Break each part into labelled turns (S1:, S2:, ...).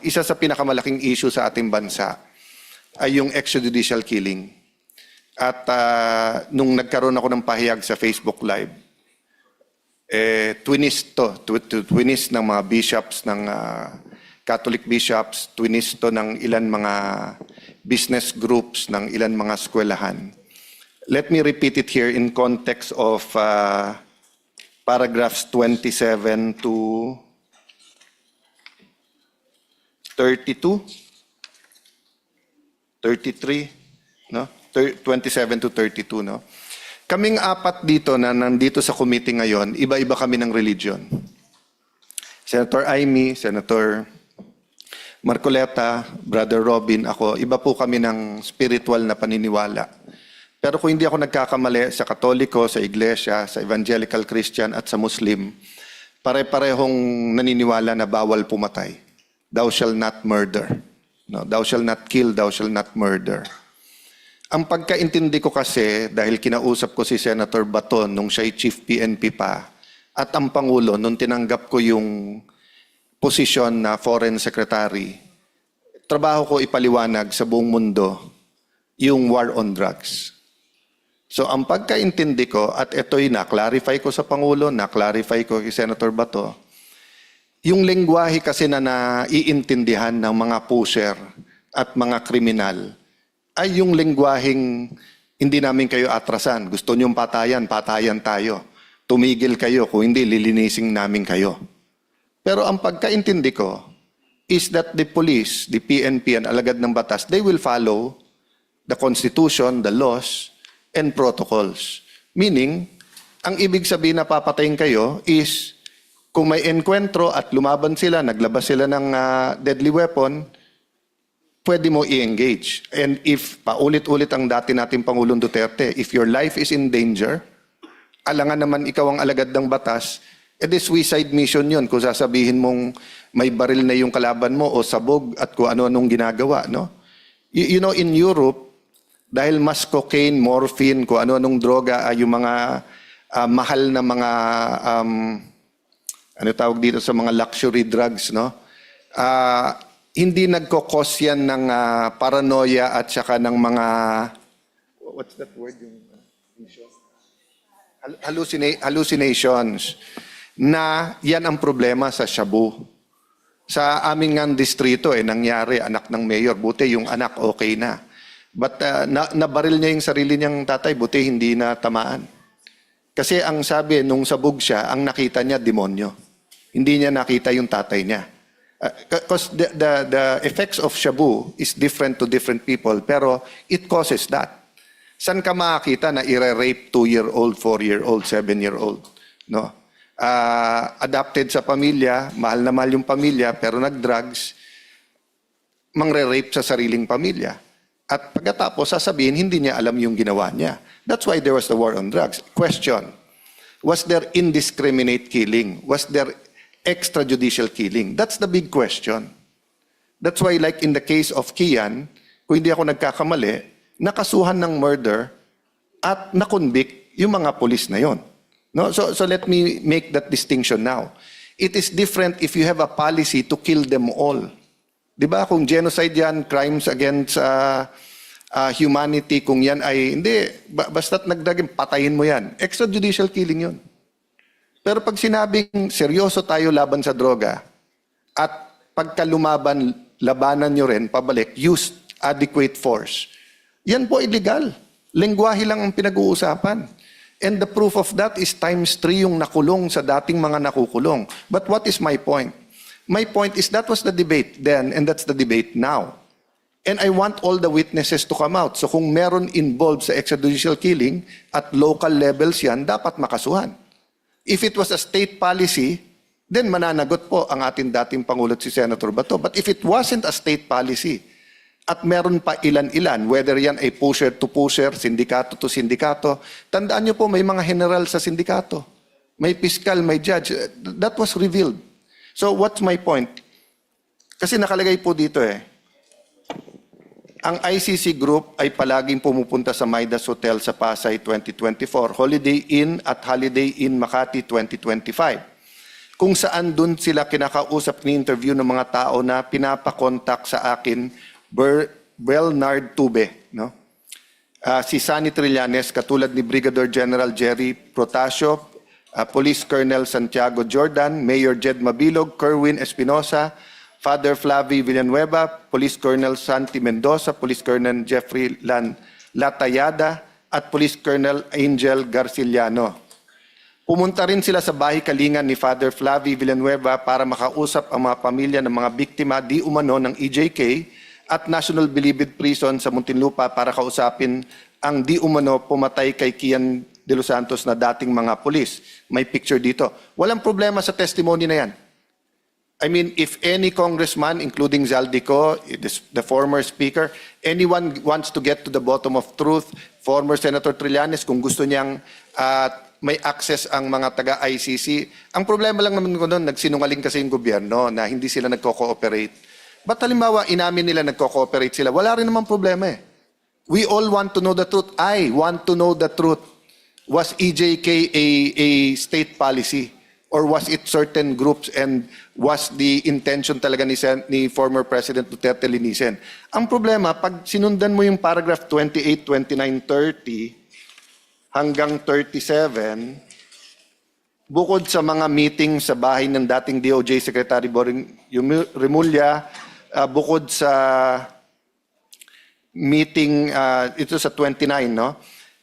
S1: isa sa pinakamalaking issue sa ating bansa ay yung extrajudicial killing. At nung nagkaroon ako ng pahayag sa Facebook Live, twinist ng mga bishops, ng Catholic bishops, twinist ng ilan mga business groups, ng ilan mga eskwelahan. Let me repeat it here in context of paragraphs 27 to 32, 33, no? 27 to 32, no? Kaming apat dito na nandito sa committee ngayon, iba-iba kami ng religion. Senator Amy, Senator Marcoleta, Brother Robin, ako, iba po kami ng spiritual na paniniwala. Pero kung hindi ako nagkakamali sa Katoliko, sa Iglesia, sa Evangelical Christian at sa Muslim, pare-parehong naniniwala na bawal pumatay. Thou shall not murder. No, thou shall not kill, thou shall not murder. Ang pagkaintindi ko kasi, dahil kinausap ko si Senator Baton nung siya'y Chief PNP pa, at ang Pangulo nung tinanggap ko yung posisyon na Foreign Secretary, trabaho ko ipaliwanag sa buong mundo yung war on drugs. So ang pagkaintindi ko, at ito'y na-clarify ko sa Pangulo, na-clarify ko kay Senator Bato, yung lengguwahe kasi na naiintindihan ng mga pusher at mga kriminal ay yung lengguwaheng hindi namin kayo atrasan. Gusto niyong patayan, patayan tayo. Tumigil kayo, kung hindi, lilinising namin kayo. Pero ang pagkaintindi ko is that the police, the PNP, and alagad ng batas, they will follow the Constitution, the laws, and protocols. Meaning, ang ibig sabihin na papatayin kayo is kung may enkwentro at lumaban sila, naglabas sila ng deadly weapon, pwede mo i-engage. And if paulit-ulit ang dati nating Pangulong Duterte, if your life is in danger, alangan naman ikaw ang alagad ng batas, edi suicide mission yun kung sasabihin mong may baril na yung kalaban mo o sabog at kung ano-anong ginagawa. No? You know, in Europe, dahil mas cocaine, morphine, kung ano-anong droga ay yung mga mahal na mga ano tawag dito sa mga luxury drugs, no? Hindi nagkokos yan ng paranoia at saka ng mga, what's that word? Hallucinations. Na yan ang problema sa shabu. Sa aming nga distrito, nangyari, anak ng mayor, buti yung anak okay na. But nabaril niya yung sarili niyang tatay, buti hindi na tamaan. Kasi ang sabi, nung sabog siya, ang nakita niya, demonyo. Hindi niya nakita yung tatay niya. Because the effects of shabu is different to different people, pero it causes that. San ka makakita na i-rape 2-year-old, 4-year-old, 7-year-old? No? Adopted sa pamilya, mahal na mahal yung pamilya, pero nag-drugs, mangre-rape sa sariling pamilya. At pagkatapos, sasabihin, hindi niya alam yung ginawa niya. That's why there was the war on drugs. Question, was there indiscriminate killing? Was there extrajudicial killing? That's the big question. That's why like in the case of Kian, kung hindi ako nagkakamali, nakasuhan ng murder at nakonvict yung mga pulis na yon. No? So let me make that distinction now. It is different if you have a policy to kill them all. Diba? Kung genocide yan, crimes against humanity, kung yan ay, hindi, basta't nagdaging, patayin mo yan. Extrajudicial killing yun. Pero pag sinabing seryoso tayo laban sa droga at pagka lumaban, labanan nyo rin, pabalik, use adequate force. Yan po illegal. Lengguwahe lang ang pinag-uusapan. And the proof of that is ×3 yung nakulong sa dating mga nakukulong. But what is my point? My point is that was the debate then and that's the debate now. And I want all the witnesses to come out. So kung meron involved sa extrajudicial killing at local levels yan, dapat makasuhan. If it was a state policy, then mananagot po ang ating dating Pangulo si Senator Bato. But if it wasn't a state policy, at meron pa ilan-ilan, whether yan ay pusher to pusher, sindikato to sindikato, tandaan nyo po may mga general sa sindikato. May piskal, may judge. That was revealed. So what's my point? Kasi nakalagay po dito ang ICC Group ay palaging pumupunta sa Midas Hotel sa Pasay 2024, Holiday Inn at Holiday Inn Makati 2025. kung saan dun sila kinakausap ni interview ng mga tao na pinapakontak sa akin, Bernard Tube, no? Si Sunny Trillanes, katulad ni Brigadier General Jerry Protasio, Police Colonel Santiago Jordan, Mayor Jed Mabilog, Kerwin Espinosa, Father Flavi Villanueva, Police Colonel Santi Mendoza, Police Colonel Jeffrey Latayada, at Police Colonel Angel Garciliano. Pumunta rin sila sa bahay kalingan ni Father Flavi Villanueva para makausap ang mga pamilya ng mga biktima di umano ng EJK at National Bilibid Prison sa Muntinlupa para kausapin ang di umano pumatay kay Kian De Los Santos na dating mga pulis. May picture dito. Walang problema sa testimony na yan. I mean, if any congressman, including Zaldico, the former speaker, anyone wants to get to the bottom of truth, former Senator Trillanes, kung gusto niyang may access ang mga taga-ICC, ang problema lang naman ko doon, nagsinungaling kasi yung gobyerno na hindi sila nagko-cooperate. Ba't halimbawa, inamin nila nagko-cooperate sila? Wala rin naman problema eh. We all want to know the truth. I want to know the truth. Was EJK a state policy? Or was it certain groups and was the intention talaga ni former President Duterte linisin? Ang problema, pag sinundan mo yung paragraph 28, 29, 30 hanggang 37, bukod sa mga meeting sa bahay ng dating DOJ Secretary Boring Remulla, bukod sa meeting, ito sa 29, no?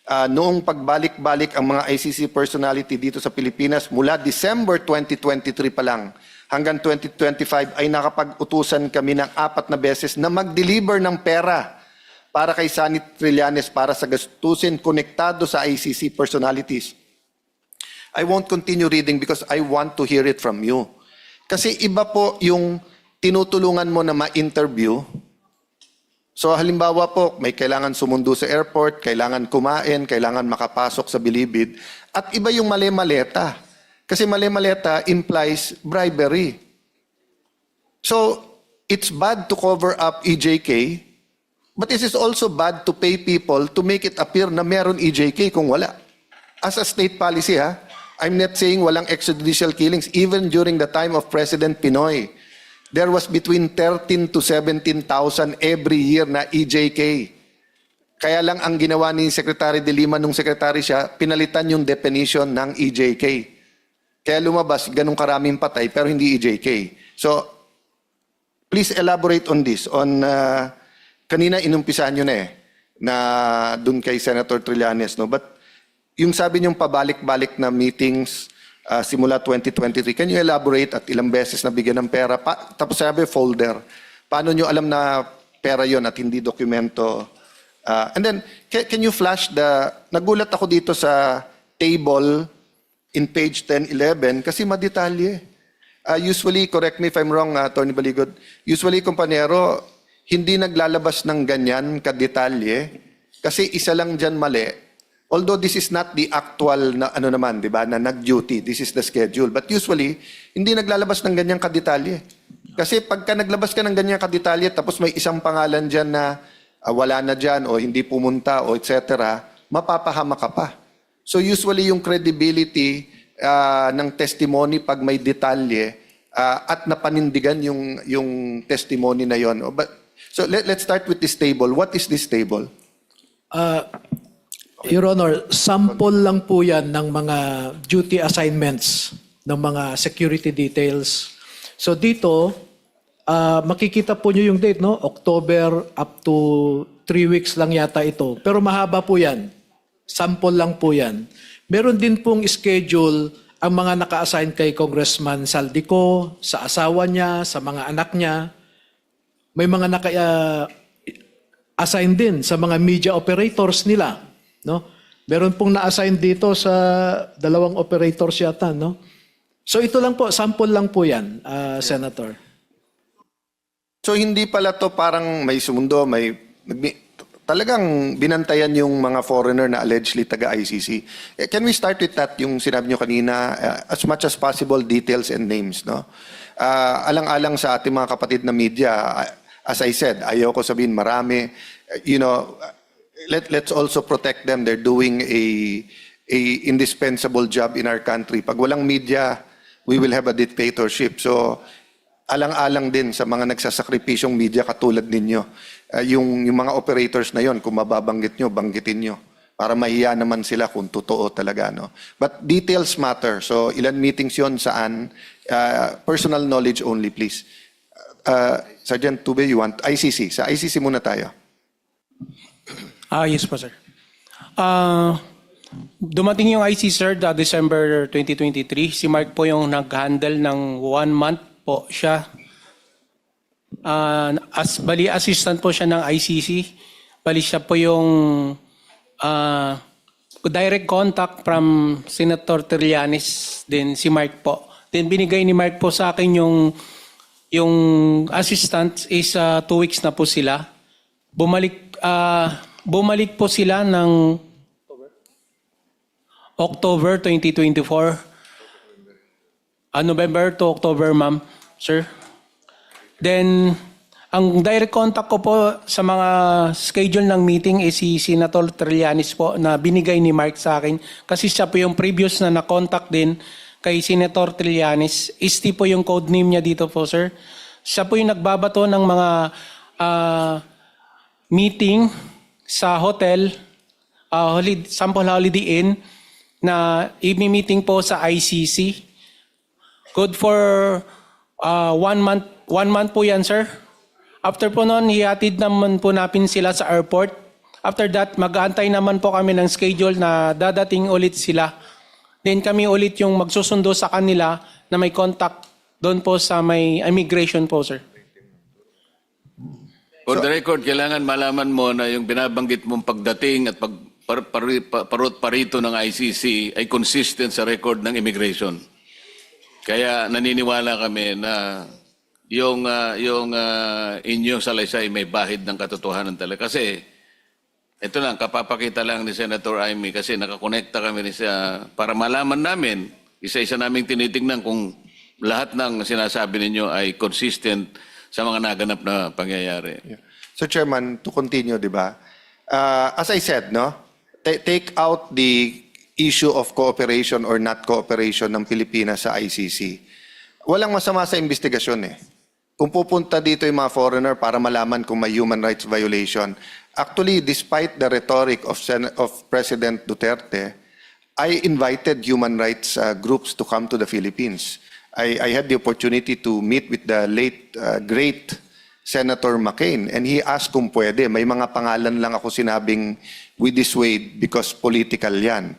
S1: Noong pagbalik-balik ang mga ICC personality dito sa Pilipinas, mula December 2023 pa lang hanggang 2025 ay nakapag-utusan kami ng 4 na beses na mag-deliver ng pera para kay Sunny Trillanes para sa gastusin konektado sa ICC personalities. I won't continue reading because I want to hear it from you. Kasi iba po yung tinutulungan mo na ma-interview. So halimbawa po, may kailangan sumundo sa airport, kailangan kumain, kailangan makapasok sa Bilibid, at iba yung mali-maleta. Kasi mali-maleta implies bribery. So it's bad to cover up EJK, but it is also bad to pay people to make it appear na meron EJK kung wala. As a state policy, ha? I'm not saying walang extrajudicial killings. Even during the time of President Pinoy, there was between 13 to 17,000 every year na EJK. Kaya lang ang ginawa ni Secretary De Lima nung secretary siya, pinalitan yung definition ng EJK. Kaya lumabas ganung karaming patay pero hindi EJK. So, please elaborate on this. Kanina inumpisahan nyo na na dun kay Senator Trillanes. No? But yung sabi niyong pabalik-balik na meetings, simula 2023. Can you elaborate at ilang beses na bigyan ng pera? Tapos sabi, folder. Paano nyo alam na pera yon at hindi dokumento? And then, can you flash nagulat ako dito sa table in page 10, 11 kasi madetalye. Usually, correct me if I'm wrong, Attorney Baligod, usually, kompanero, hindi naglalabas ng ganyan kadetalye kasi isa lang dyan mali. Although this is not the actual na ano naman, 'di ba, na nag-duty, this is the schedule. But usually, hindi naglalabas ng ganyang kadetalye. Kasi pagka naglabas ka ng ganyang kadetalye tapos may isang pangalan diyan na wala na diyan o hindi pumunta o etc., mapapahama ka pa. So usually yung credibility ng testimony pag may detalye at napanindigan yung testimony na yon. So let's start with this table. What is this table?
S2: Your Honor, sample lang po yan ng mga duty assignments ng mga security details. So dito, makikita po nyo yung date, no? October up to 3 weeks lang yata ito. Pero mahaba po yan. Sample lang po yan. Meron din pong schedule ang mga naka-assign kay Congressman Saldico, sa asawa niya, sa mga anak niya. May mga naka-assign din sa mga media operators nila. No? Meron pong na-assign dito sa 2 operators yata, no? So ito lang po, sample lang po 'yan, Senator.
S1: So hindi pala to parang may sumundo, talagang binantayan yung mga foreigner na allegedly taga-ICC. Can we start with that, yung sinabi nyo kanina, as much as possible details and names, no? Alang-alang sa ating mga kapatid na media, as I said, ayaw ko sabihin marami, you know, let's also protect them. They're doing a indispensable job in our country. Pag walang media, we will have a dictatorship. So, alang-alang din sa mga nagsasakripisyong media katulad ninyo. Yung mga operators na yon, kung mababanggit nyo, banggitin nyo. Para mahiya naman sila kung totoo talaga. No? But details matter. So, ilan meetings yon, saan? Personal knowledge only, please. Sergeant Tube, you want ICC? Sa ICC muna tayo.
S3: Yes po, sir. Dumating yung IC, sir, December 2023. Si Mark po yung nag-handle ng 1 month po siya. Bali, assistant po siya ng ICC. Bali, siya po yung direct contact from Senator Trillanes, din si Mark po. Then binigay ni Mark po sa akin yung assistant is 2 weeks na po sila. Bumalik po sila ng October 2024. November to October, ma'am, sir. Then, ang direct contact ko po sa mga schedule ng meeting is si Senator Trillanes po na binigay ni Mark sa akin. Kasi siya po yung previous na na-contact din kay Senator Trillanes. Isti po yung code name niya dito po, sir. Siya po yung nagbabato ng mga meeting sa hotel, Sample Holiday Inn, na i-meeting po sa ICC. Good for 1 month. 1 month po yan, sir. After po noon, hihatid naman po natin sila sa airport. After that, mag-aantay naman po kami ng schedule na dadating ulit sila. Then kami ulit yung magsusundo sa kanila na may contact doon po sa may immigration po, sir.
S4: For the record, kailangan malaman mo na yung binabanggit mong pagdating at parot parito ng ICC ay consistent sa record ng immigration. Kaya naniniwala kami na yung inyong salaysay may bahid ng katotohanan talaga. Kasi ito lang, kapapakita lang ni Senator Amy kasi nakakonekta kami siya para malaman namin, isa-isa naming tinitingnan kung lahat ng sinasabi ninyo ay consistent sa mga naganap na pangyayari.
S1: Yeah. So, Chairman, to continue, di ba? As I said, no, take out the issue of cooperation or not cooperation ng Pilipinas sa ICC. Walang masama sa investigasyon eh. Kung pupunta dito yung mga foreigner para malaman kung may human rights violation, actually, despite the rhetoric of President Duterte, I invited human rights groups to come to the Philippines. I had the opportunity to meet with the late, great Senator McCain, and he asked kung pwede. May mga pangalan lang ako sinabing we dissuade because political yan.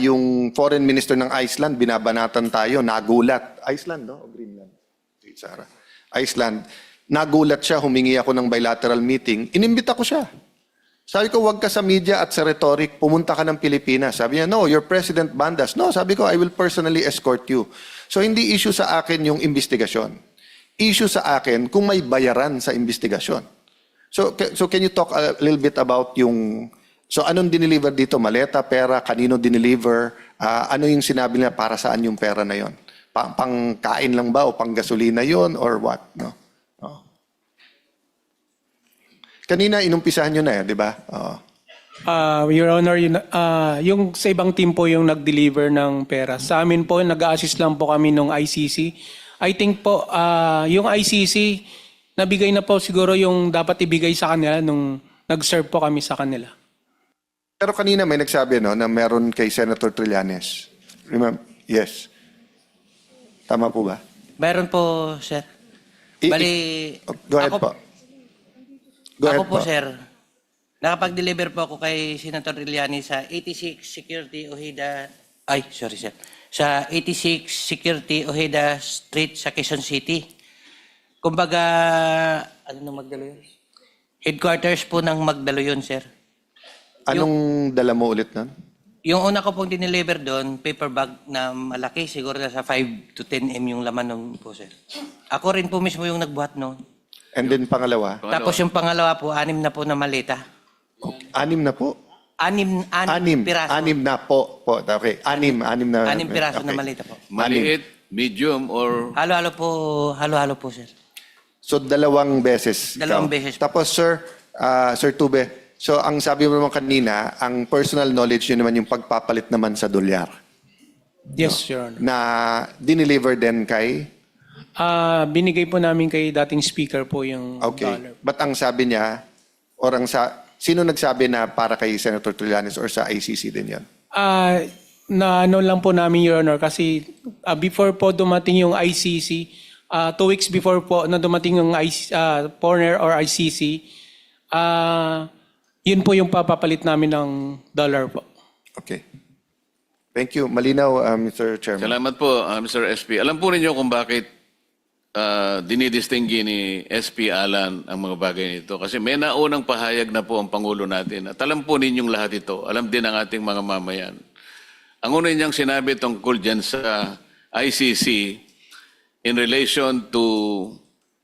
S1: Yung foreign minister ng Iceland, binabanatan tayo, nagulat. Iceland, no? O Greenland? Sarah. Iceland. Nagulat siya, humingi ako ng bilateral meeting. Inimbita ko siya. Sabi ko, wag ka sa media at sa rhetoric, pumunta ka ng Pilipinas. Sabi niya, no, your president banned us. No, sabi ko, I will personally escort you. So, hindi issue sa akin yung investigasyon. Issue sa akin kung may bayaran sa investigasyon. So can you talk a little bit about yung... So, anong dineliver dito? Maleta, pera, kanino dineliver? Ano yung sinabi niya para saan yung pera na yon? Pangkain lang ba o pang gasolina yon or what? No? Oh. Kanina, inumpisahan nyo na di ba? Oh.
S3: Your Honor, yung sa ibang team po yung nag-deliver ng pera. Sa amin po, nag-a-assist lang po kami nung ICC. I think po, yung ICC, nabigay na po siguro yung dapat ibigay sa kanila nung nag-serve po kami sa kanila.
S1: Pero kanina may nagsabi no, na meron kay Senator Trillanes. Remember? Yes. Tama po ba?
S5: Meron po, sir. Bali,
S1: Go ahead po. Go ahead
S5: ako po, sir. Nakapag-deliver po ako kay Senator Trillanes sa 86 Security Ojeda... Ay, sorry, sir. Sa 86 Security Ojeda Street sa Quezon City. Kumbaga, ano nung Magdalo yun? Headquarters po ng Magdalo yun, sir.
S1: Anong dala mo ulit nun?
S5: Yung una ko pong dineliver doon, paper bag na malaki, siguro nasa 5 to 10 m yung laman nun po, sir. Ako rin po mismo yung nagbuhat noon.
S1: And then pangalawa?
S5: Tapos yung pangalawa po, 6 na po na maleta.
S1: Okay. 6 na po?
S5: 6 piraso.
S1: 6 na po. Okay. 6 na.
S5: 6 piraso na
S1: okay.
S5: maleta po.
S4: Maliit, medium, or...
S5: Halo-halo po, sir.
S1: So, 2 beses.
S5: 2 beses.
S1: Tapos, sir, Sir Tube, so ang sabi mo naman kanina, ang personal knowledge yun naman yung pagpapalit naman sa dolyar.
S3: Yes, Your Honor.
S1: na dineliver din kay?
S3: Binigay po namin kay dating speaker po yung
S1: Okay.
S3: dollar.
S1: But ang sabi niya, sino nagsabi na para kay Senator Trillanes or sa ICC din yan?
S3: Na ano lang po namin, Your Honor, kasi before po dumating yung ICC, 2 weeks before po na dumating yung foreigner or ICC, yun po yung papapalit namin ng dollar po.
S1: Okay. Thank you. Malinaw, Mr. Chairman.
S4: Salamat po, Mr. SP. Alam po ninyo kung bakit dinidistinggi ni SP Alan ang mga bagay nito. Kasi may naunang pahayag na po ang Pangulo natin. At alam po ninyong lahat ito. Alam din ng ating mga mamayan. Ang una niyang sinabi tungkol dyan sa ICC in relation to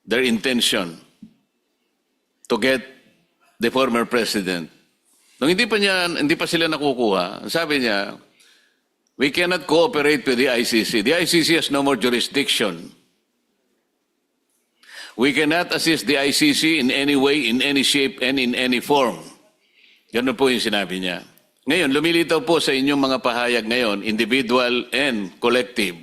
S4: their intention to get the former president. Nung hindi pa sila nakukuha, ang sabi niya, we cannot cooperate with the ICC. The ICC has no more jurisdiction. We cannot assist the ICC in any way, in any shape, and in any form. Ganun po yung sinabi niya. Ngayon, lumilitaw po sa inyong mga pahayag ngayon, individual and collective,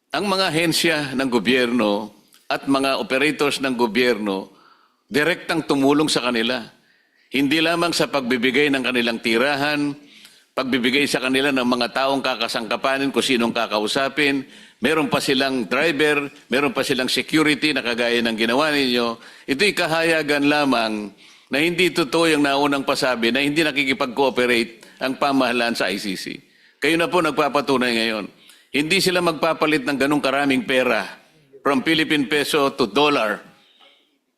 S4: ang mga ahensya ng gobyerno at mga operators ng gobyerno, direktang tumulong sa kanila. Hindi lamang sa pagbibigay ng kanilang tirahan, pagbibigay sa kanila ng mga taong kakasangkapanin kung sinong kakausapin, meron pa silang driver, meron pa silang security na kagaya ng ginawa ninyo. Ito'y kahayagan lamang na hindi totoo yung naunang pasabi na hindi nakikipag-cooperate ang pamahalaan sa ICC. Kayo na po nagpapatunay ngayon. Hindi sila magpapalit ng ganong karaming pera from Philippine peso to dollar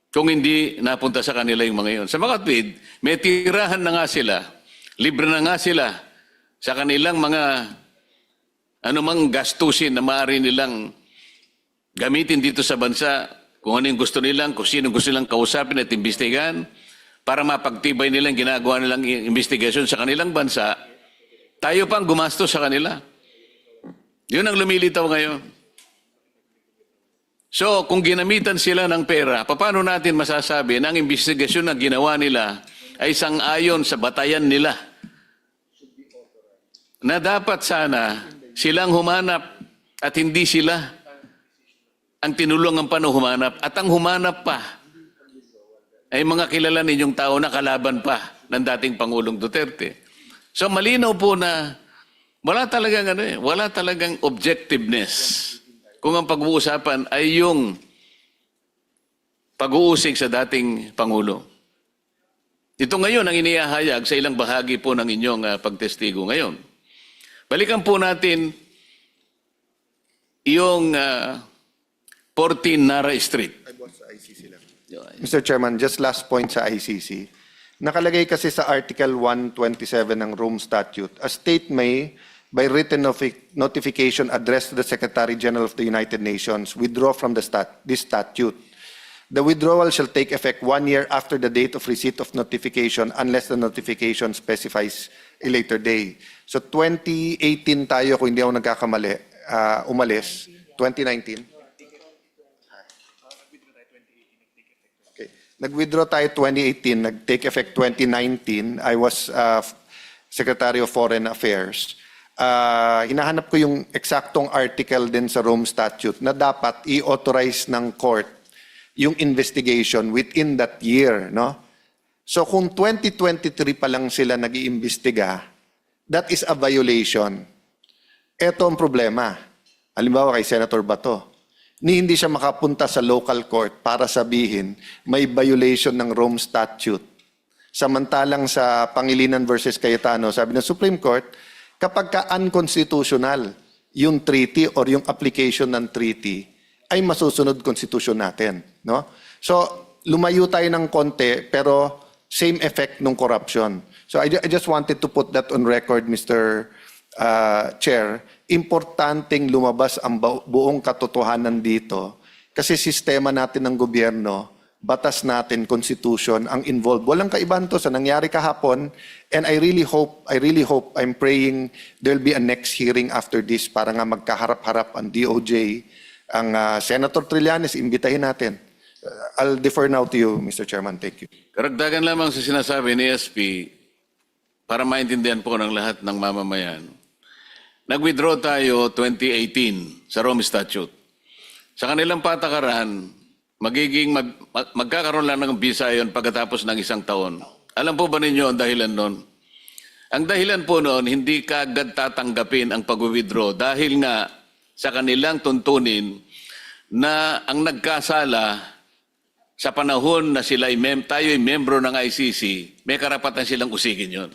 S4: kung hindi napunta sa kanila yung mga yun. Sa mga tweet, may tirahan na nga sila, libre na nga sila sa kanilang mga anumang gastusin na maaari nilang gamitin dito sa bansa, kung ano yung gusto nilang, kung sino gusto nilang kausapin at imbestigahan, para mapagtibay nilang ginagawa nilang investigasyon sa kanilang bansa, tayo pang gumastos sa kanila. Yun ang lumilitaw ngayon. So, kung ginamitan sila ng pera, paano natin masasabi na ang investigasyon na ginawa nila ay sang-ayon sa batayan nila? Na dapat sana silang humanap at hindi sila ang tinulungan pa na humanap. At ang humanap pa ay mga kilala ninyong tao na kalaban pa ng dating Pangulong Duterte. So malinaw po na wala talagang objectiveness kung ang pag-uusapan ay yung pag-uusig sa dating Pangulo. Ito ngayon ang inihahayag sa ilang bahagi po ng inyong pagtestigo ngayon. Balikan po natin yung 14 Nara Street.
S1: Mr. Chairman, just last point sa ICC. Nakalagay kasi sa Article 127 ng Rome Statute, a state may, by written notification addressed to the Secretary General of the United Nations, withdraw from this statute. The withdrawal shall take effect 1 year after the date of receipt of notification unless the notification specifies a later day. So 2018 tayo, kung hindi ako nagkakamali, umalis. 2019? Okay. Nag-withdraw tayo 2018, nag-take effect 2019. I was Secretary of Foreign Affairs. Hinahanap ko yung eksaktong article din sa Rome Statute na dapat i-authorize ng court yung investigation within that year, no? So kung 2023 pa lang sila nag-iimbestiga, that is a violation. Ito ang problema. Halimbawa kay Senator Bato, hindi siya makapunta sa local court para sabihin may violation ng Rome Statute. Samantalang sa Pangilinan versus Cayetano, sabi ng Supreme Court, kapag ka-unconstitutional yung treaty or yung application ng treaty, ay masusunod konstitusyon natin. No? So, lumayo tayo ng konti, pero same effect ng corruption. So, I just wanted to put that on record, Mr. Chair. Importanteng lumabas ang buong katotohanan dito kasi sistema natin ng gobyerno, batas natin, constitution, ang involved. Walang kaibahan to sa nangyari kahapon, and I really hope, I'm praying there'll be a next hearing after this para nga magkaharap-harap ang DOJ, ang Senator Trillanes, imbitahin natin. I'll defer now to you, Mr. Chairman. Thank you.
S4: Karagdagan lamang sa sinasabi ni SP para maintindihan po ng lahat ng mamamayan. nag-withdraw tayo 2018 sa Rome Statute. Sa kanilang patakaran, magkakaroon lang ng visa yon pagkatapos ng 1 taon. Alam po ba ninyo ang dahilan nun? Ang dahilan po noon, hindi kaagad tatanggapin ang pag-withdraw dahil nga sa kanilang tuntunin na ang nagkasala sa panahon na tayo ay membro ng ICC, may karapatan silang usigin yon.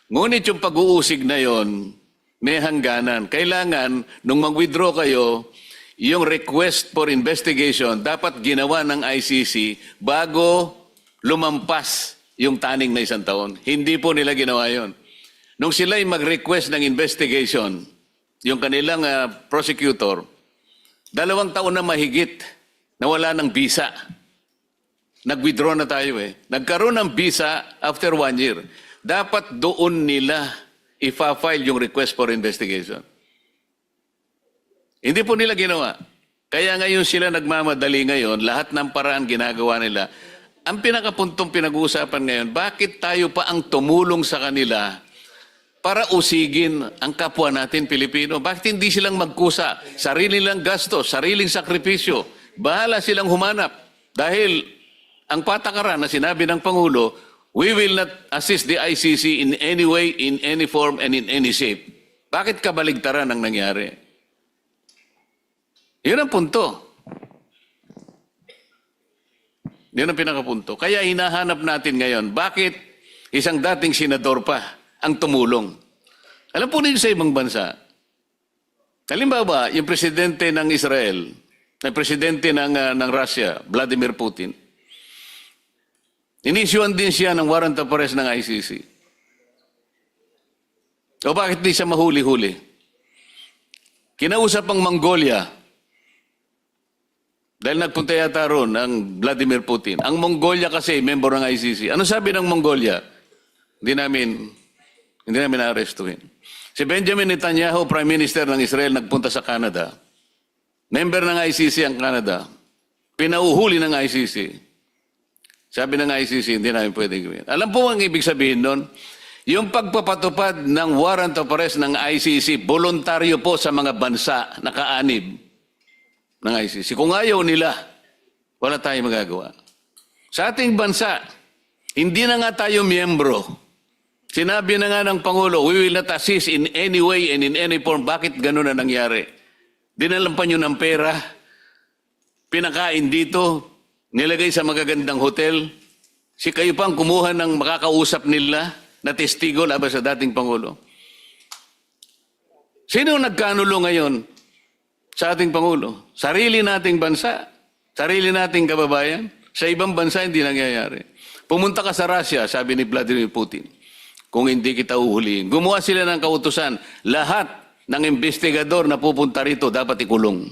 S4: Ngunit yung pag-uusig na yon, may hangganan. Kailangan, nung mag-withdraw kayo, yung request for investigation dapat ginawa ng ICC bago lumampas yung taning na 1 taon. Hindi po nila ginawa yon. Nung sila'y mag-request ng investigation, yung kanilang prosecutor, 2 taon na mahigit na wala ng visa. Nag-withdraw na tayo eh. Nagkaroon ng visa after 1 year. Dapat doon nila ifa-file yung request for investigation. Hindi po nila ginawa. Kaya ngayon sila nagmamadali ngayon, lahat ng paraan ginagawa nila. Ang pinakapuntong pinag-uusapan ngayon, bakit tayo pa ang tumulong sa kanila para usigin ang kapwa natin Pilipino? Bakit hindi silang magkusa? Sarili nilang gasto, sariling sakripisyo. Bahala silang humanap. Dahil ang patakaran na sinabi ng Pangulo, we will not assist the ICC in any way, in any form, and in any shape. Bakit kabaligtaran ang nangyari? Yun ang punto. Yun ang pinakapunto. Kaya hinahanap natin ngayon, bakit isang dating senador pa ang tumulong? Alam po ninyo sa ibang bansa, halimbawa, yung presidente ng Israel, ang presidente ng Russia, Vladimir Putin, inisyuan din siya ng warrant of arrest ng ICC. O bakit di siya mahuli-huli? Kinausap ang Mongolia, dahil nagpunta yata roon ang Vladimir Putin. Ang Mongolia kasi, member ng ICC. Ano sabi ng Mongolia? Hindi namin na-arrestuhin. Si Benjamin Netanyahu, Prime Minister ng Israel, nagpunta sa Canada. Member ng ICC ang Canada. Pinauhuli ng ICC. Sabi ng ICC, hindi namin pwedeng gawin. Alam po ang ibig sabihin nun? Yung pagpapatupad ng warrant of arrest ng ICC, voluntaryo po sa mga bansa na kaanib ng ICC. Kung ayaw nila, wala tayong magagawa. Sa ating bansa, hindi na nga tayo miyembro. Sinabi na nga ng Pangulo, we will not assist in any way and in any form. Bakit ganun na nangyari? Dinalampan nyo ng pera, pinakain dito, nilagay sa magagandang hotel, si kayo pang kumuha ng makakausap nila na testigo laban sa dating Pangulo. Sino nagkanulo ngayon sa ating Pangulo? Sarili nating bansa, sarili nating kababayan. Sa ibang bansa hindi nangyayari. Pumunta ka sa Russia, sabi ni Vladimir Putin, kung hindi kita uhulihin. Gumawa sila ng kautusan, lahat ng investigador na pupunta rito dapat ikulong.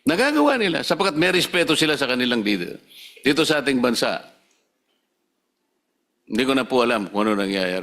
S4: Nagagawa nila sapagkat may respeto sila sa kanilang leader. Dito sa ating bansa, hindi ko na po alam kung ano nangyayari.